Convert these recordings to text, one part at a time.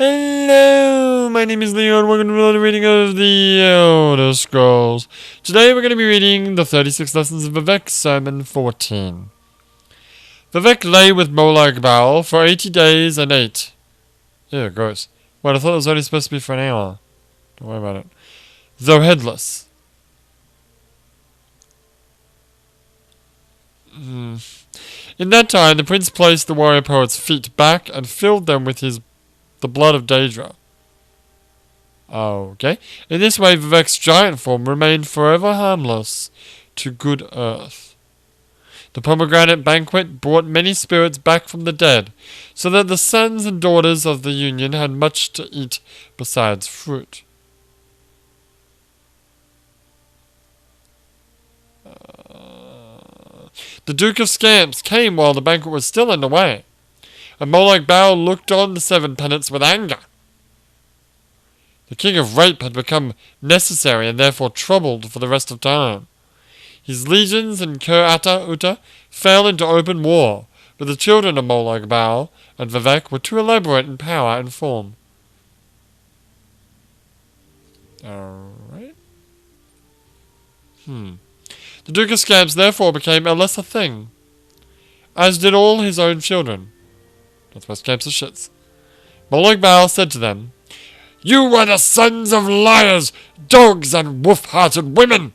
Hello, my name is Leo and welcome to another reading of the Elder Scrolls. Today we're going to be reading the 36 Lessons of Vivec, Sermon 14. Vivec lay with Molag Bal for 80 days and ate. Ew, gross. Wait, I thought it was only supposed to be for an hour. Don't worry about it. Though headless. In that time, the prince placed the warrior poet's feet back and filled them with the blood of Daedra. Okay. In this way, Vivec's giant form remained forever harmless to good earth. The pomegranate banquet brought many spirits back from the dead, so that the sons and daughters of the union had much to eat besides fruit. The Duke of Scamps came while the banquet was still underway, and Molag Bal looked on the seven penance with anger. The King of Rape had become necessary and therefore troubled for the rest of time. His legions in Ker Uta fell into open war, but the children of Molag Bal and Vivec were too elaborate in power and form. Alright. The Duke of Scamps therefore became a lesser thing, as did all his own children. That's why Scamps are shits. Molag Bal said to them, "You are the sons of liars, dogs, and wolf-hearted women!"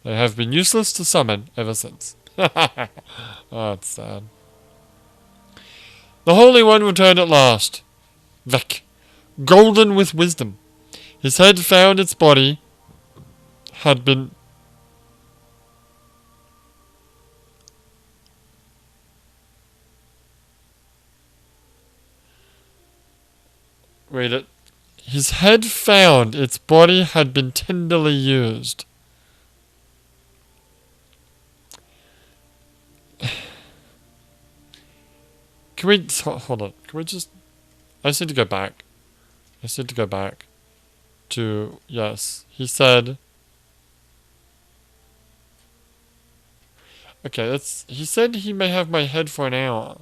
They have been useless to summon ever since. Oh, it's sad. The Holy One returned at last. Vec, golden with wisdom. His head found its body had been... Read it. His head found its body had been tenderly used. Can we... Hold on. Can we just... I just need to go back. To... Yes. He said... Okay, that's... He said he may have my head for an hour.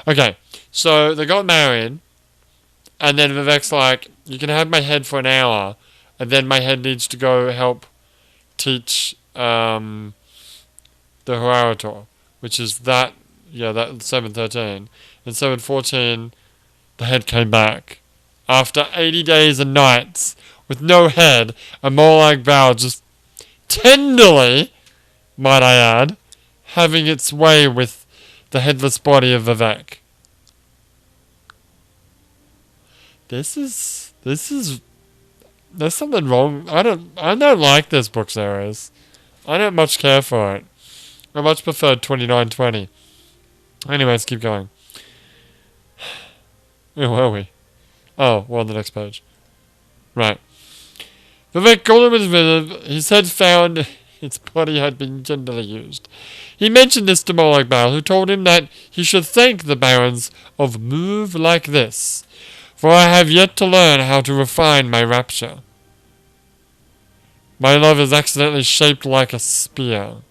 Okay, so they got married, and then Vivec's like, you can have my head for an hour, and then my head needs to go help teach the Hoarator, which is that 713. In 714, the head came back. After 80 days and nights, with no head, and Molag Bal just tenderly, might I add, having its way with the headless body of Vivec. There's something wrong. I don't like this book series. I don't much care for it. I much prefer 2920. Anyways, keep going. Where were we? Oh, we're on the next page. Right. Vivec golden with wisdom. His head found its body had been tenderly used. He mentioned this to Molag Bal, who told him that he should thank the barons of Move Like This, for I have yet to learn how to refine my rapture. My love is accidentally shaped like a spear.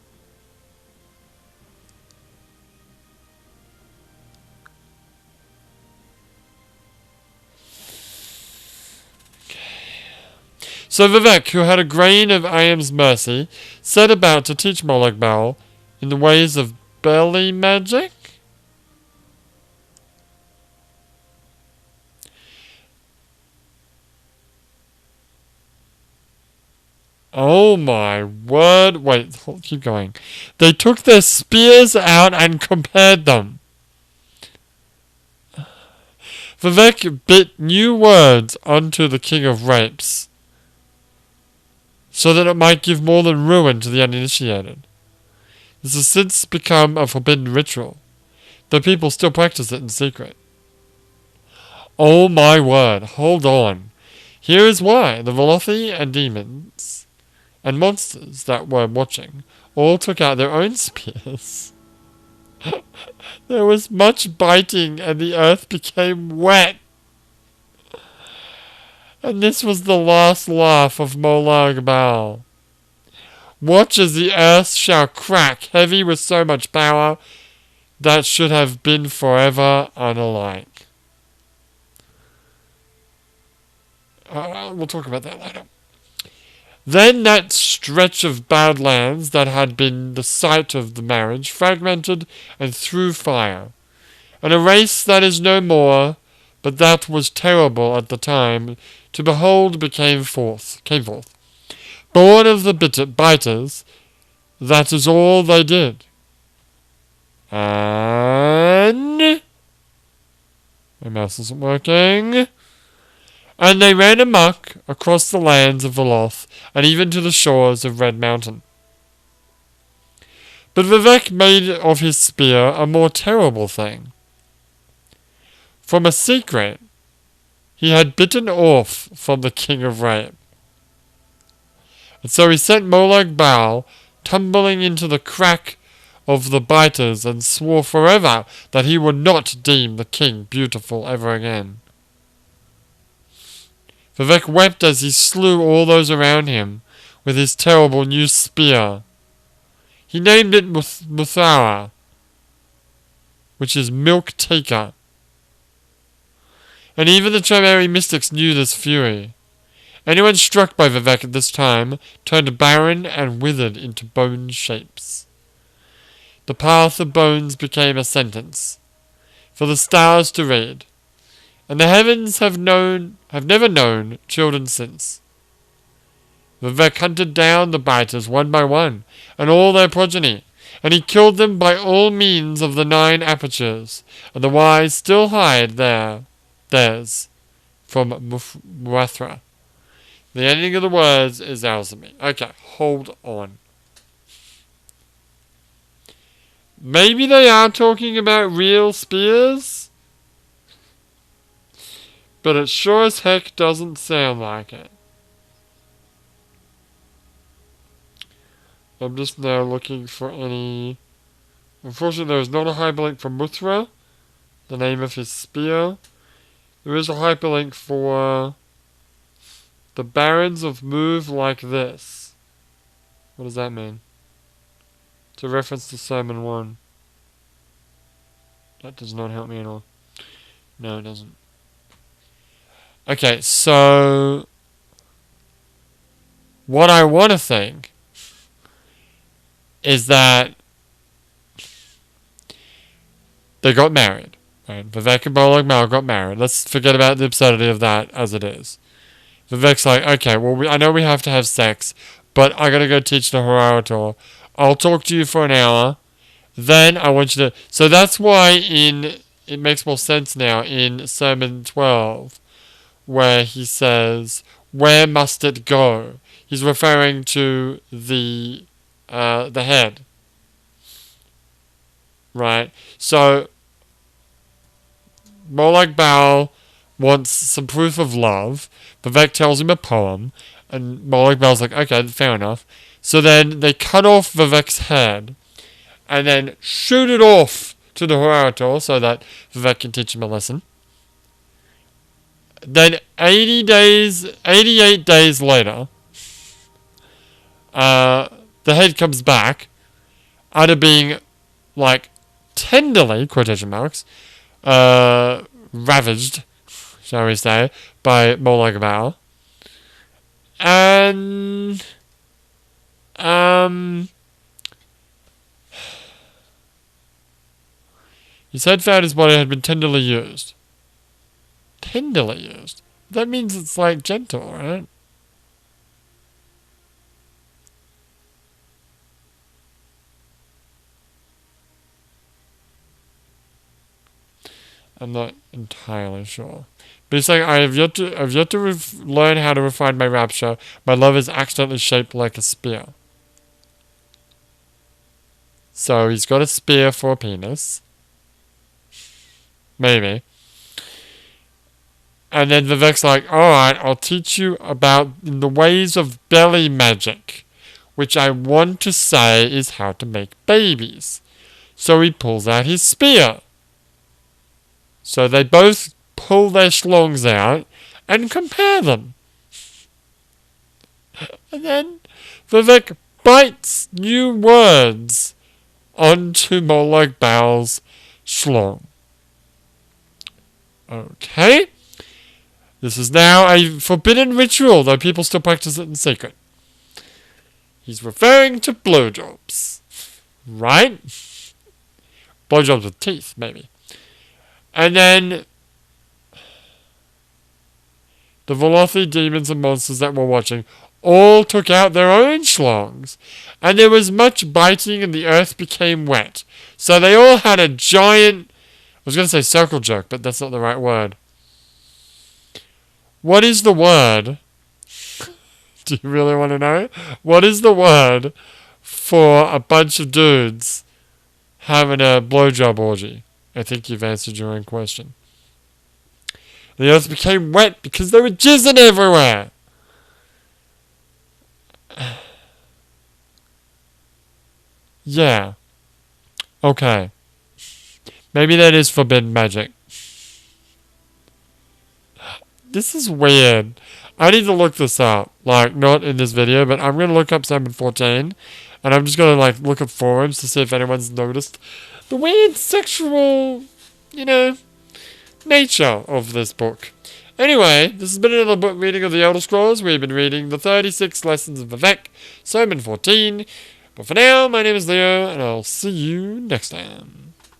So Vivec, who had a grain of Iam's mercy, set about to teach Molag Bal in the ways of belly magic? Oh my word. Wait, keep going. They took their spears out and compared them. Vivec bit new words onto the King of Rapes, so that it might give more than ruin to the uninitiated. This has since become a forbidden ritual, though people still practice it in secret. Oh my word, hold on. Here is why the Velothi and demons and monsters that were watching all took out their own spears. There was much biting, and the earth became wet. And this was the last laugh of Molag Bal. Watch as the earth shall crack, heavy with so much power that should have been forever unalike. We'll talk about that later. Then that stretch of badlands that had been the site of the marriage fragmented and threw fire. And a race that is no more, but that was terrible at the time to behold came forth. Born of the biters, that is all they did. And my mouse isn't working. And they ran amok across the lands of Veloth, and even to the shores of Red Mountain. But Vivec made of his spear a more terrible thing. From a secret, he had bitten off from the king of rape. And so he sent Molag Bal tumbling into the crack of the biters and swore forever that he would not deem the king beautiful ever again. Vivec wept as he slew all those around him with his terrible new spear. He named it Muthara, which is milk taker. And even the Chimeri mystics knew this fury. Anyone struck by Vivec at this time turned barren and withered into bone shapes. The path of bones became a sentence for the stars to read, and the heavens have never known children since. Vivec hunted down the biters one by one, and all their progeny, and he killed them by all means of the 9 apertures, and the wise still hide theirs from Muathra. The ending of the words is Alzami. Okay, hold on. Maybe they are talking about real spears? But it sure as heck doesn't sound like it. I'm just now looking for any... Unfortunately, there is not a hyperlink for Muthra, the name of his spear. There is a hyperlink for the Barons of Move Like This. What does that mean? It's a reference to Sermon 1. That does not help me at all. No, it doesn't. Okay, so what I want to think is that they got married. Right? Vivec and Molag Bal got married. Let's forget about the absurdity of that as it is. Vivec's like, okay, well, I know we have to have sex, but I gotta go teach the Horator. I'll talk to you for an hour. Then I want you to... So that's why it makes more sense now in Sermon 12, where he says, where must it go? He's referring to the head. Right? So, Molag Bal wants some proof of love. Vivec tells him a poem, and Molag Bal's like, okay, fair enough. So then they cut off Vivec's head, and then shoot it off to the Horator so that Vivec can teach him a lesson. Then 88 days later, the head comes back, after being, like, tenderly, quotation marks, ravaged, shall we say, by Molag Bal. And his head found his body had been tenderly used. Tenderly used? That means it's like gentle, right? I'm not entirely sure. But he's saying, I have yet to learn how to refine my rapture. My love is accidentally shaped like a spear. So he's got a spear for a penis. Maybe. And then Vivec's like, alright, I'll teach you about the ways of belly magic, which I want to say is how to make babies. So he pulls out his spear. So they both pull their schlongs out and compare them. And then Vivec bites new words onto Moloch Baal's schlong. Okay. This is now a forbidden ritual, though people still practice it in secret. He's referring to blowjobs. Right? Blowjobs with teeth, maybe. And then the Velothi demons and monsters that were watching all took out their own schlongs. And there was much biting and the earth became wet. So they all had a giant... I was going to say circle jerk, but that's not the right word. What is the word? Do you really want to know? What is the word for a bunch of dudes having a blowjob orgy? I think you've answered your own question. The earth became wet because they were jizzing everywhere. Yeah. Okay. Maybe that is forbidden magic. This is weird. I need to look this up. Like, not in this video, but I'm going to look up Salmon 14. And I'm just going to, like, look at forums to see if anyone's noticed the weird sexual, nature of this book. Anyway, this has been another book reading of the Elder Scrolls. We've been reading the 36 Lessons of Vivec, Sermon 14. But for now, my name is Leo, and I'll see you next time.